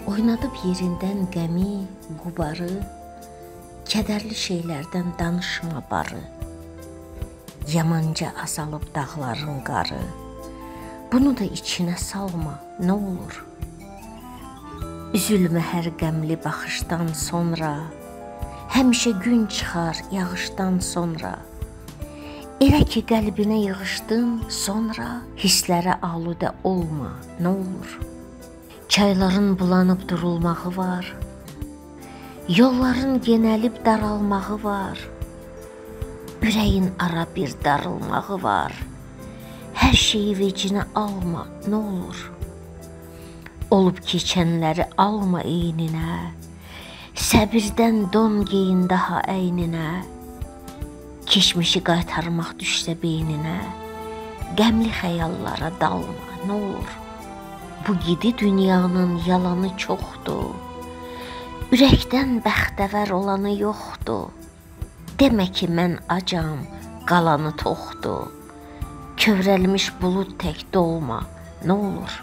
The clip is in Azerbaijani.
Oynadıb yerindən qəmi, qubarı, kədərli şeylərdən danışma barı. Yamanca azalıb dağların qarı, bunu da içinə salma, nə olur? Üzülmə hər qəmli baxışdan sonra, həmişə gün çıxar yağışdan sonra. Elə ki qəlbinə yığışdın, sonra hisslərə aludə olma, nə olur? Çayların bulanıb durulmağı var, yolların genəlib daralmağı var, ürəyin ara bir darılmağı var. Hər şeyi vecinə alma, nə olur? Olub keçənləri alma eyninə, səbirdən don geyin daha əyninə. Keçmişi qaytarmaq düşsə beyninə, qəmli xəyallara dalma, nə olur? Bu gidi dünyanın yalanı çoxdur, ürəkdən bəxtəvər olanı yoxdur. Demə ki mən acam, qalanı toxdur, kövrəlmiş bulud tək dolma, nə olur?